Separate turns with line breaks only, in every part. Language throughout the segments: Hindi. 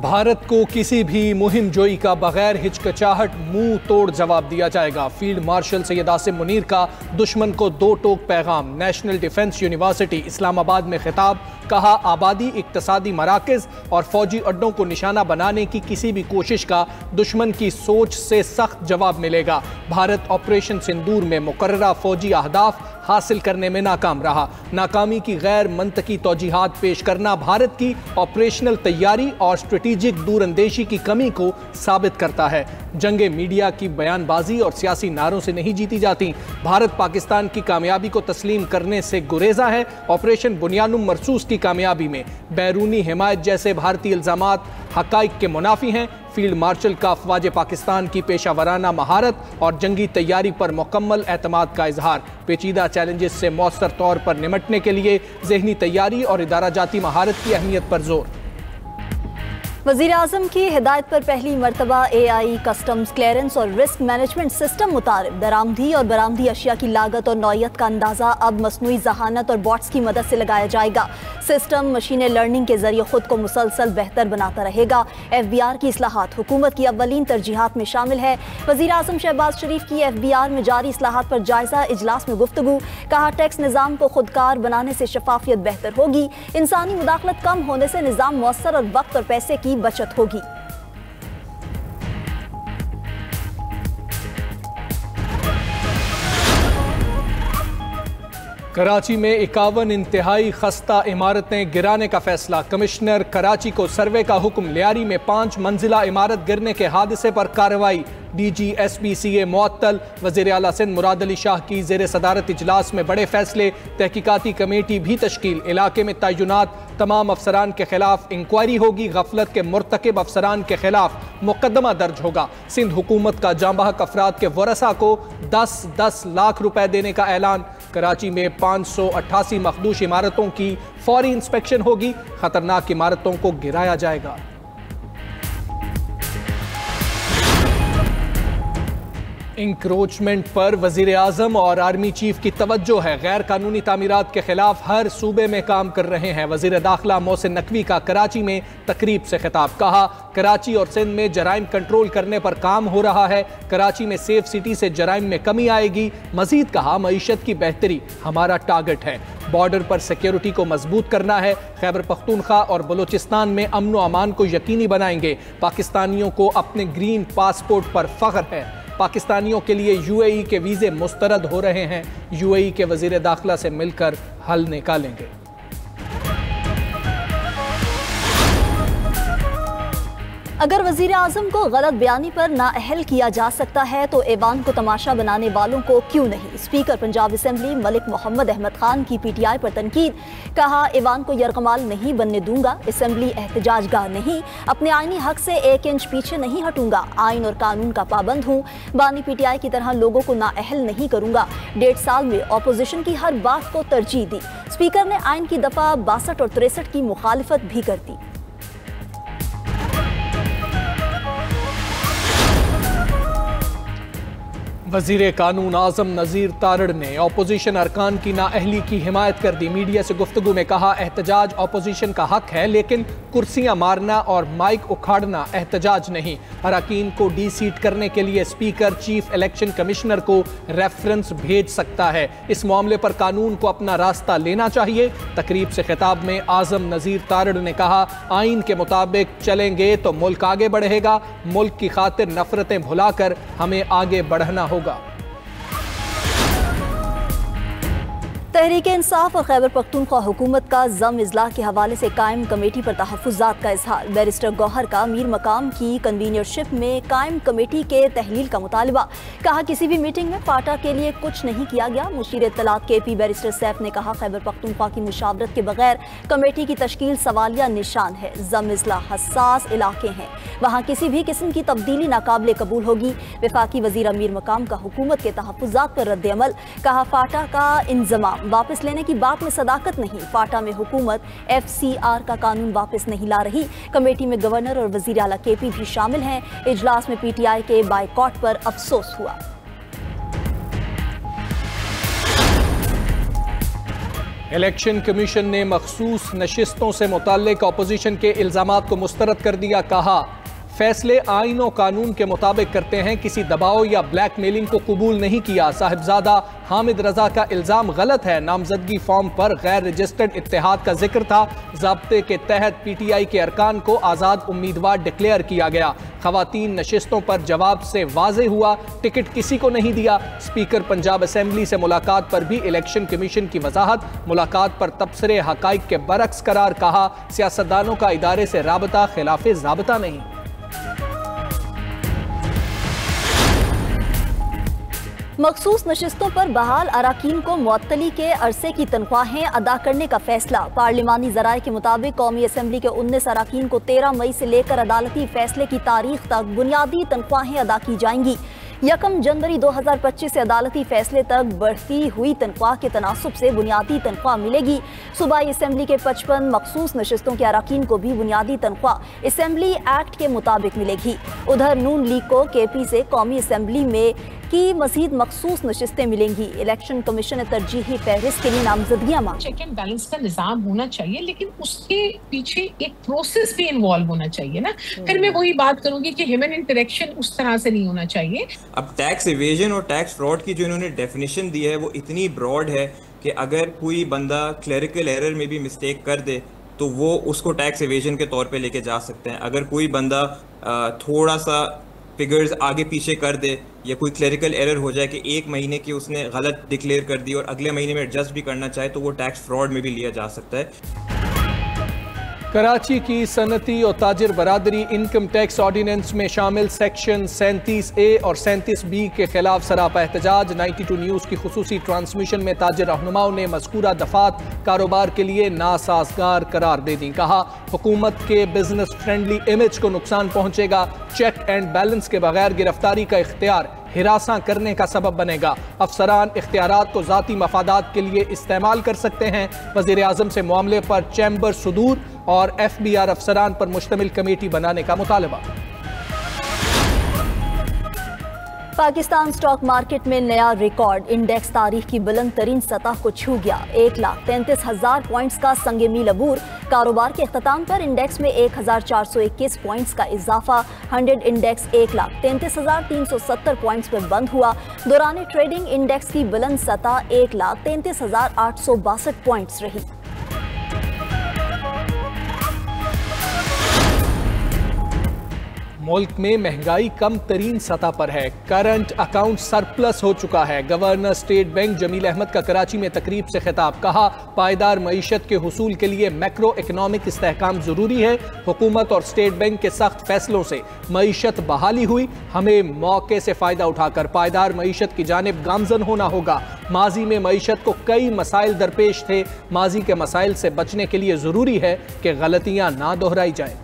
भारत को किसी भी मुहिम जोई का बगैर हिचकिचाहट मुंह तोड़ जवाब दिया जाएगा। फील्ड मार्शल सैयद आसिम मुनीर का दुश्मन को दो टोक पैगाम। नेशनल डिफेंस यूनिवर्सिटी इस्लामाबाद में खिताब। कहा, आबादी, इक्तसादी मराकज़ और फौजी अड्डों को निशाना बनाने की किसी भी कोशिश का दुश्मन की सोच से सख्त जवाब मिलेगा। भारत ऑपरेशन सिंदूर में मुकर्ररा फौजी अहदाफ हासिल करने में नाकाम रहा। नाकामी की गैर मंतकी तौजीहात पेश करना भारत की ऑपरेशनल तैयारी और स्ट्रेटेजिक दूरअंदेशी की कमी को साबित करता है। जंगे मीडिया की बयानबाजी और सियासी नारों से नहीं जीती जाती। भारत पाकिस्तान की कामयाबी को तस्लीम करने से गुरेजा है। ऑपरेशन बुनियानुम मरसूस की कामयाबी में बैरूनी हिमायत जैसे भारतीय इल्जामात हकाइक के मुनाफी हैं। फील्ड मार्शल का अफवाज पाकिस्तान की पेशावराना महारत और जंगी तैयारी पर मुकम्मल एतमाद का इजहार। पेचीदा चैलेंजेस से मौसर तौर पर निमटने के लिए जहनी तैयारी और इदारा जाती महारत की अहमियत पर जोर।
वज़ीर आज़म की हिदायत पर पहली मरतबा AI कस्टम्स क्लियरेंस और रिस्क मैनेजमेंट सिस्टम मुतारिफ। दरामदी और बरामदी अशिया की लागत और नौयत का अंदाज़ा अब मसनूई जहानत और बॉट्स की मदद से लगाया जाएगा। सिस्टम मशीन लर्निंग के जरिए खुद को मुसलसल बेहतर बनाता रहेगा। FBR की इस्लाहात हुकूमत की अव्वलीन तरजीहात में शामिल है। वज़ीर आज़म शहबाज शरीफ की FBR में जारी इस्लाहात पर जायजा इजलास में गुफ्तगू। कहा, टैक्स निज़ाम को खुदकार बनाने से शफाफियत बेहतर होगी। इंसानी मुदाखलत कम होने से निज़ाम मौसर और वक्त और पैसे की बचत होगी।
कराची में 51 इंतहाई खस्ता इमारतें गिराने का फैसला। कमिश्नर कराची को सर्वे का हुक्म। लियारी में 5 मंजिला इमारत गिरने के हादसे पर कार्रवाई। DG SPCA मुअत्तल। वज़ीर आला सिंध मुराद अली शाह की ज़ेर सदारत इजलास में बड़े फैसले। तहकीकाती कमेटी भी तश्कील। इलाके में तयनात तमाम अफसरान के खिलाफ इंक्वायरी होगी। गफलत के मुर्तकिब अफसरान के खिलाफ मुकदमा दर्ज होगा। सिंध हुकूमत का जांबाहक अफराद के वरसा को 10-10 लाख रुपए देने का ऐलान। कराची में 588 मखदूश इमारतों की फौरी इंस्पेक्शन होगी। खतरनाक इमारतों को गिराया जाएगा। इंक्रोचमेंट पर वजीर आजम और आर्मी चीफ की तवज्जो है। गैर कानूनी तामीरात के खिलाफ हर सूबे में काम कर रहे हैं। वजीर दाखिला मोहसिन नकवी का कराची में तकरीब से खिताब। कहा, कराची और सिंध में जराइम कंट्रोल करने पर काम हो रहा है। कराची में सेफ सिटी से जराइम में कमी आएगी। मजीद कहा, मईशत की बेहतरी हमारा टारगेट है। बॉर्डर पर सिक्योरिटी को मजबूत करना है। खैबर पख्तूनख्वा और बलूचिस्तान में अमन व अमान को यकीनी बनाएंगे। पाकिस्तानियों को अपने ग्रीन पासपोर्ट पर फख्र है। पाकिस्तानियों के लिए UAE के वीज़े मुस्तरद हो रहे हैं। UAE के वज़ीर दाखिला से मिलकर हल निकालेंगे।
अगर वज़ीर आज़म को गलत बयानी पर नाअहल किया जा सकता है तो ऐवान को तमाशा बनाने वालों को क्यों नहीं। स्पीकर पंजाब असेंबली मलिक मोहम्मद अहमद खान की PTI पर तनकीद। कहा, ऐवान को यरगमाल नहीं बनने दूंगा। असेंबली एहतजाज गाह नहीं। अपने आईनी हक से 1 इंच पीछे नहीं हटूंगा। आइन और कानून का पाबंद हूँ। बानी PTI की तरह लोगों को नाअहल नहीं करूंगा। 1.5 साल में अपोजिशन की हर बात को तरजीह दी। स्पीकर ने आइन की दफा 62 और 63 की मुखालिफत भी कर दी।
वज़ीर कानून आज़म नज़ीर तारड़ ने अपोजिशन अरकान की नाअहली की हिमायत कर दी। मीडिया से गुफ्तगू में कहा, एहतजाज अपोजिशन का हक है, लेकिन कुर्सियां मारना और माइक उखाड़ना एहतजाज नहीं। अरकान को डीसीट करने के लिए स्पीकर चीफ इलेक्शन कमिश्नर को रेफरेंस भेज सकता है। इस मामले पर कानून को अपना रास्ता लेना चाहिए। तकरीब से खिताब में आज़म नज़ीर तारड़ ने कहा, आइन के मुताबिक चलेंगे तो मुल्क आगे बढ़ेगा। मुल्क की खातिर नफरतें भुलाकर हमें आगे बढ़ना होगा।
तहरीक इंसाफ और खैबर पख्तूनख्वा हुकूमत का जम इजलास के हवाले से कायम कमेटी पर तहफ़्फ़ुज़ात का इजहार। बैरिस्टर गौहर का मीर मकाम की कन्वीनरशिप में कायम कमेटी के तहलील का मुतालबा। कहा, किसी भी मीटिंग में फाटा के लिए कुछ नहीं किया गया। मुशीर इत्तलात KP बैरिस्टर सैफ ने कहा, खैबर पख्तूनख्वा की मुशावरत के बगैर कमेटी की तश्कील सवालिया निशान है। जम इजलास हसास इलाके हैं, वहाँ किसी भी किस्म की तब्दीली नाकाबिले कबूल होगी। वफाकी वज़ीर मीर मकाम का हुकूमत के तहफ़्फ़ुज़ात पर रद्द अमल। कहा, फाटा का इंजमाम वापस लेने की बात में सदाकत नहीं। फाटा में हुकूमत FCR का कानून वापस नहीं ला रही। कमेटी में गवर्नर और वज़ीर आला KP भी शामिल हैं। इजलास में PTI के बायकॉट पर अफसोस हुआ।
इलेक्शन कमीशन ने मखसूस नशिस्तों से मुताल्लिक अपोजिशन के इल्जामात को मुस्तरद कर दिया। कहा, फैसले आईन और कानून के मुताबिक करते हैं, किसी दबाव या ब्लैकमेलिंग को कबूल नहीं किया। साहिबजादा हामिद रजा का इल्जाम गलत है। नामजदगी फॉर्म पर गैर रजिस्टर्ड इत्तेहाद का जिक्र था। ज़ाब्ते के तहत पीटीआई के अरकान को आज़ाद उम्मीदवार डिक्लेयर किया गया। खवातीन नशिस्तों पर जवाब से वाज़े हुआ, टिकट किसी को नहीं दिया। स्पीकर पंजाब असेंबली से मुलाकात पर भी इलेक्शन कमीशन की वजाहत। मुलाकात पर तबसरे हकाइक के बरक्स करार। कहा, सियासतदानों का इदारे से राबता खिलाफे ज़ाबता नहीं।
मखसूस नशिस्तों पर बहाल अराकीन को मुअत्तली के अरसे की तनख्वाहें अदा करने का फैसला। पार्लिमानी ज़राए के मुताबिक कौमी असम्बली के 19 अराकीन को 13 मई से लेकर अदालती फैसले की तारीख तक बुनियादी तनख्वाहें अदा की जाएंगी। 1 जनवरी 2025 से अदालती फैसले तक बढ़ती हुई तनख्वाह के तनासुब से बुनियादी तनख्वाह मिलेगी। सूबाई असम्बली के 55 मखसूस नशिस्तों के अराकीन को भी बुनियादी तनख्वाह असम्बली एक्ट के मुताबिक मिलेगी। उधर नून लीग को केपी से कौमी असम्बली में की मजीद मखसूस नशिस्तें मिलेंगी। इलेक्शन कमीशन ने तरजीही फहरिस्त के लिए नामजदगियां मांगी।
चेक एंड बैलेंस का निजाम होना चाहिए, लेकिन उसके पीछे एक प्रोसेस भी इन्वॉल्व होना चाहिए ना। फिर मैं वही बात करूंगी कि ह्यूमन इंटरेक्शन उस तरह से नहीं होना चाहिए।
अब टैक्स इवेजन और टैक्स फ्रॉड की जो इन्होंने डेफिनेशन दी है वो इतनी ब्रॉड है कि अगर कोई बंदा क्लरिकल एरर में भी मिस्टेक कर दे तो वो उसको टैक्स इवेजन के तौर पे लेके जा सकते हैं। अगर कोई बंदा थोड़ा सा फिगर्स आगे पीछे कर दे या कोई क्लरिकल एरर हो जाए कि 1 महीने की उसने गलत डिक्लेयर कर दी और अगले महीने में एडजस्ट भी करना चाहे तो वो टैक्स फ्रॉड में भी लिया जा सकता है।
कराची की सनती और ताजिर बरादरी इनकम टैक्स ऑर्डिनेंस में शामिल सेक्शन 37A और 37B के खिलाफ सरापा एहतजाज। 92 न्यूज़ की खुसूसी ट्रांसमिशन में ताजिर रहनुमाओं ने मज़कूरा दफात कारोबार के लिए नासाजगार करार दे दी। कहा, हुकूमत के बिजनेस फ्रेंडली इमेज को नुकसान पहुंचेगा। चेक एंड बैलेंस के बगैर गिरफ्तारी का इख्तियार हिरासा करने का सबब बनेगा। अफसरान इख्तियारात को ज़ाती मफादात के लिए इस्तेमाल कर सकते हैं। वज़ीर आज़म से मामले पर चैम्बर सुदूर और FBR अफसरान पर मुश्तमिल कमेटी बनाने का मुतालबा।
पाकिस्तान स्टॉक मार्केट में नया रिकॉर्ड। इंडेक्स तारीख की बुलंद तरीन सतह को छू गया। 1,33,000 पॉइंट्स का संगे मील अबूर। कारोबार के अख्ताम पर इंडेक्स में 1,421 पॉइंट्स का इजाफा। 100 इंडेक्स 1,33,370 पॉइंट्स पर बंद हुआ। दौरान ट्रेडिंग इंडेक्स की बुलंद सतह 1,33,862 पॉइंट्स रही।
मुल्क में महंगाई कम तरीन सतह पर है। करंट अकाउंट सरप्लस हो चुका है। Governor state bank Jameel Ahmed का कराची में तकरीब से खिताब। कहा, पायदार मईशत के हुसूल के लिए मैक्रो इकनॉमिक इस्तेहकाम जरूरी है। हुकूमत और स्टेट बैंक के सख्त फैसलों से मईशत बहाली हुई। हमें मौके से फायदा उठाकर पायदार मईशत की जानिब गामजन होना होगा। माजी में मईशत को कई मसाइल दरपेश थे। माजी के मसाइल से बचने के लिए जरूरी है कि गलतियां ना दोहराई जाएं।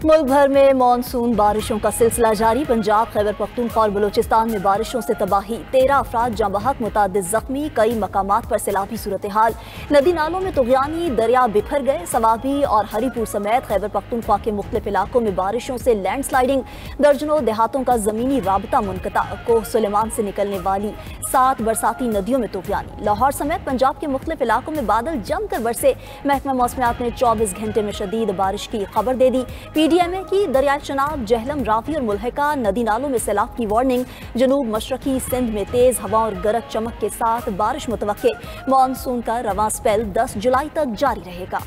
मुल्क भर में मानसून बारिशों का सिलसिला जारी। पंजाब, खैबर पख्तूनख्वा और बलूचिस्तान में बारिशों से तबाही। 13 अफराद जाँ बहक, मुतादिद जख्मी। कई मकामात पर सैलाबी सूरत हाल। नदी नालों में तुग़यानी दरिया बिखर गए। सवाबी और हरीपुर समेत खैबर पख्तूनख्वा के मुख्तलिफ इलाकों में बारिशों से लैंडस्लाइडिंग। दर्जनों देहातों का ज़मीनी राबता मुनक़ता। कोह सुलेमान से निकलने वाली 7 बरसाती नदियों में तुग़यानी। लाहौर समेत पंजाब के मुख्तलिफ इलाकों में बादल जमकर बरसे। महकमा मौसमियात ने 24 घंटे में शदीद बारिश की खबर दे दी। PDMA की दरियाई चनाब, जहलम, रावी और मुल्हिका नदी नालों में सैलाब की वार्निंग। जनूब मशरकी सिंध में तेज हवा और गरज चमक के साथ बारिश मुतवक्के। मानसून का रवां स्पेल 10 जुलाई तक जारी रहेगा।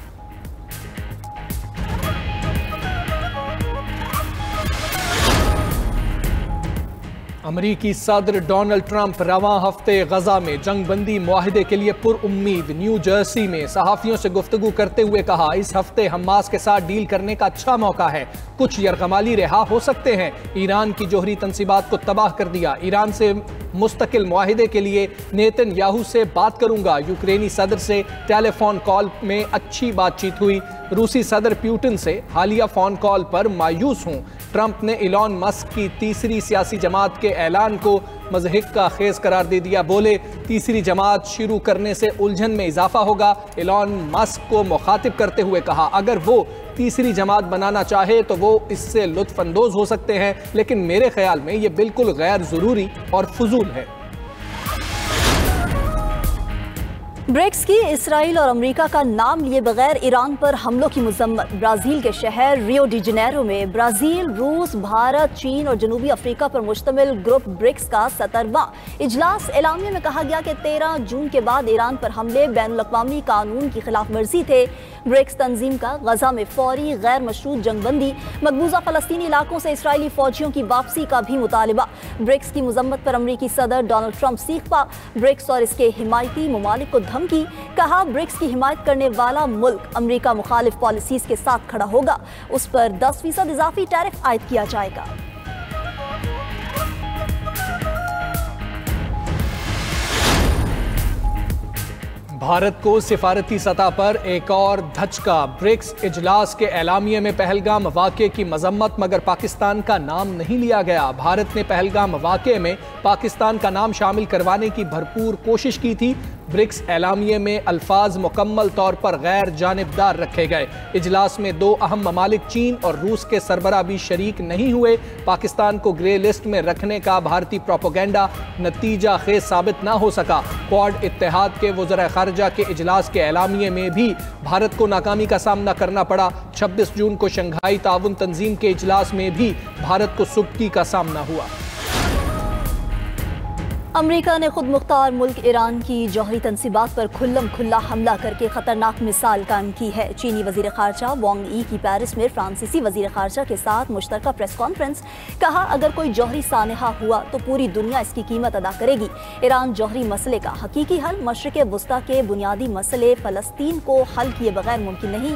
अमरीकी सदर डोनाल्ड ट्रंप रवां हफ्ते गजा में जंग बंदी मुआहिदे के लिए पुरउम्मीद। न्यू जर्सी में सहाफियों से गुफ्तगू करते हुए कहा, इस हफ्ते हमास के साथ डील करने का अच्छा मौका है। कुछ यरगमाली रिहा हो सकते हैं। ईरान की जोहरी तंसीबात को तबाह कर दिया। ईरान से मुस्तकिल मुआहिदे के लिए नेतन्याहू से बात करूंगा। यूक्रेनी सदर से टेलीफोन कॉल में अच्छी बातचीत हुई। रूसी सदर पुतिन से हालिया फोन कॉल पर मायूस हूं। ट्रंप ने इलॉन मस्क की तीसरी सियासी जमात के ऐलान को मज़हिक का खेज करार दे दिया। बोले, तीसरी जमात शुरू करने से उलझन में इजाफा होगा। इलॉन मस्क को मुखातिब करते हुए कहा, अगर वो तीसरी जमात बनाना चाहे तो वो इससे लुत्फ अंदोज हो सकते हैं, लेकिन मेरे ख्याल में ये बिल्कुल गैर ज़रूरी और फजूल है।
ब्रिक्स की इसराइल और अमेरिका का नाम लिए बगैर ईरान पर हमलों की मजम्मत। ब्राज़ील के शहर रियो डी जनेरो में ब्राज़ील, रूस, भारत, चीन और जनूबी अफ्रीका पर मुश्तमिल ग्रुप ब्रिक्स का 17वां इजलास एलामिया में कहा गया कि 13 जून के बाद ईरान पर हमले बैनुल-अक़वामी कानून की खिलाफ वर्जी थे। ब्रिक्स तंजीम का गजा में फौरी गैर मशरूत जंगबंदी, मकबूजा फ़लस्तीनी इलाकों से इसराइली फौजियों की वापसी का भी मुतालिबा। ब्रिक्स की मजम्मत पर अमरीकी सदर डोनाल्ड ट्रंप सीखपा। ब्रिक्स और इसके हिमायती ममालिक को धमकी, कहा ब्रिक्स की हिमायत करने वाला मुल्क अमरीका मुखालिफ पॉलिसीज के साथ खड़ा होगा, उस पर 10% इजाफी टैरिफ आयद किया जाएगा।
भारत को सिफारती सतह पर एक और धचका। ब्रिक्स इजलास के एलामिये में पहलगाम वाक़े की मजम्मत, मगर पाकिस्तान का नाम नहीं लिया गया। भारत ने पहलगाम वाक़े में पाकिस्तान का नाम शामिल करवाने की भरपूर कोशिश की थी। ब्रिक्स एलामिये में अल्फाज मुकम्मल तौर पर गैर जानिबदार रखे गए। इजलास में 2 अहम ममालिक चीन और रूस के सरबरा भी शरीक नहीं हुए। पाकिस्तान को ग्रे लिस्ट में रखने का भारतीय प्रोपेगेंडा नतीजा खेज साबित ना हो सका। क्वाड इत्तेहाद के वज़ीर ख़ारिजा के इजलास के एलामिये में भी भारत को नाकामी का सामना करना पड़ा। 26 जून को शंघाई ताउन तंजीम के इजलास में भी भारत को सुबकी का सामना हुआ।
अमेरिका ने खुद मुख्तार मुल्क ईरान की जौहरी तनसीबात पर खुल्लम खुल्ला हमला करके खतरनाक मिसाल कायम की है। चीनी वजीर खारजा वांग यी की पेरिस में फ्रांसीसी वजीर खारजा के साथ मुश्तरका प्रेस कॉन्फ्रेंस, कहा अगर कोई जौहरी सानहा हुआ तो पूरी दुनिया इसकी कीमत अदा करेगी। ईरान जौहरी मसले का हकीकी हल मशरिक़ वुस्ता के बुनियादी मसले फ़लस्तीन को हल किए बगैर मुमकिन नहीं।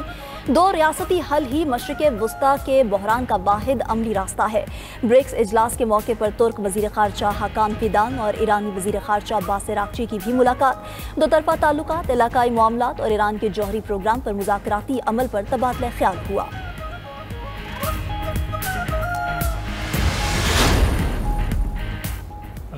2 रियासती हल ही मशरिक़ वुस्ता के बहरान का वाहिद अमली रास्ता है। ब्रिक्स इजलास के मौके पर तुर्क वजीर खारजा हकान फिदान और ईरानी वजीर खारजा अब्बास अरागची की भी मुलाकात। 2 तरफ़ा ताल्लुकात, इलाकाई मामलात और ईरान के जौहरी प्रोग्राम पर मुज़ाकराती अमल पर तबादला ख्याल हुआ।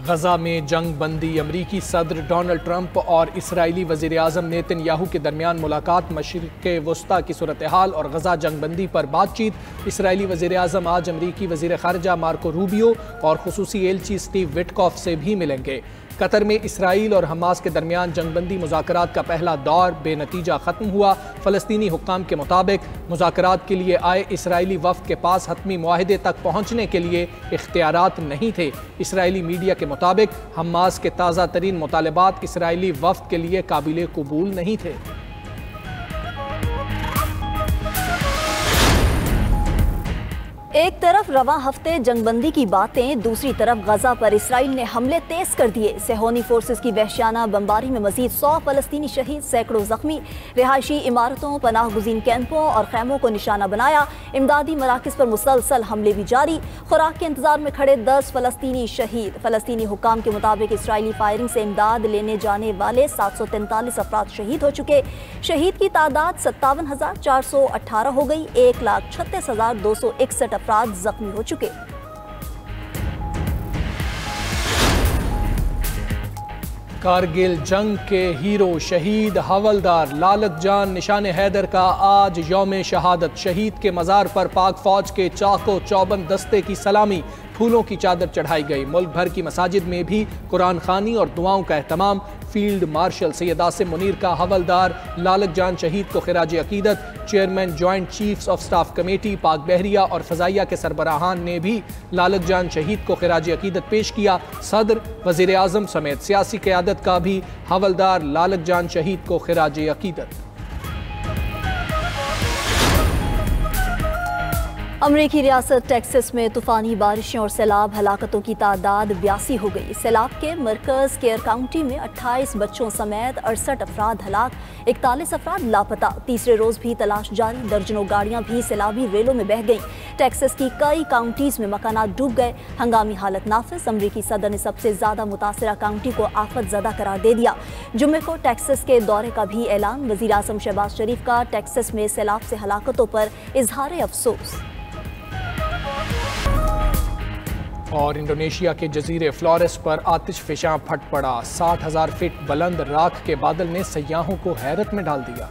गजा में जंग बंदी, अमरीकी सदर डोनाल्ड ट्रंप और इसराइली वज़ीर आज़म नेतन्याहू के दरमियान मुलाकात, मशरिक़ वुस्ता की सूरत हाल और गजा जंग बंदी पर बातचीत। इसराइली वज़ीर आज़म आज अमरीकी वज़ीर ख़ारिजा मार्को रूबियो और खुसूसी एलची स्टीव विटकॉफ से भी मिलेंगे। कतर में इसराइल और हमास के दरमियान जंगबंदी मुज़ाकरात का पहला दौर बेनतीजा ख़त्म हुआ। फ़लस्तीनी हुक्काम के मुताबिक मुज़ाकरात के लिए आए इसराइली वफ़द के पास हतमी मुआहदे तक पहुँचने के लिए इख्तियारात नहीं थे। इसराइली मीडिया के मुताबिक हमास के ताज़ा तरीन मुतालबात इसराइली वफ़द के लिए काबिल कबूल नहीं थे।
एक तरफ रवां हफ्ते जंगबंदी की बातें, दूसरी तरफ गजा पर इसराइल ने हमले तेज कर दिए। सेहोनी फोर्सेस की वहशियाना बमबारी में मजीद 100 फ़लस्तीनी शहीद, सैकड़ों जख्मी। रिहायशी इमारतों, पनाह गुज़ीन कैंपों और खैमों को निशाना बनाया। इमदादी मराकज़ पर मुसलसल हमले भी जारी। खुराक के इंतजार में खड़े 10 फ़लस्तीनी शहीद। फ़लस्तीनी हुक्काम के मुताबिक इसराइली फायरिंग से इमदाद लेने जाने वाले 743 अफराद शहीद हो चुके। शहीद की तादाद 57,418 हो गई। 1,36,261 अफराद जख्मी हो चुके।
कारगिल जंग के हीरो शहीद हवलदार लालक जान निशान हैदर का आज यौम शहादत। शहीद के मज़ार पर पाक फौज के चाको चौबंद दस्ते की सलामी, फूलों की चादर चढ़ाई गई। मुल्क भर की मसाजिद में भी कुरान खानी और दुआओं का एहतमाम। फील्ड मार्शल सैयद आसिम मुनीर का हवलदार लालक जान शहीद को खिराज अकीदत। Chairman joint chiefs of staff committee पाक बहरिया और फ़ज़ाइया के सरबराहान ने भी लालक जान शहीद को खिराज अकीदत पेश किया। सदर, वज़ीर आज़म समेत सियासी क़यादत का भी हवलदार लालक जान शहीद को खिराज अकीदत।
अमरीकी रियासत टेक्सास में तूफ़ानी बारिशें और सैलाब, हलाकतों की तादाद 82 हो गई। सैलाब के मरकज़ केयर काउंटी में 28 बच्चों समेत 68 अफराद हलाक, 41 अफराद लापता। तीसरे रोज़ भी तलाश जारी। दर्जनों गाड़ियाँ भी सैलाबी रेलों में बह गईं। टेक्सास की कई काउंटीज़ में मकानात डूब गए। हंगामी हालत नाफिज। अमरीकी सदर ने सबसे ज़्यादा मुतासरा काउंटी को आफत ज़दा करार दे दिया। जुम्मे को टेक्सास के दौरे का भी ऐलान। वज़ीर आज़म शहबाज शरीफ का टेक्सास में सैलाब से हलाकतों पर इजहार अफसोस।
और इंडोनेशिया के जजीरे फ्लोरेस पर आतिश फिशां फट पड़ा। 60,000 फीट बुलंद राख के बादल ने सयाहों को हैरत में डाल दिया।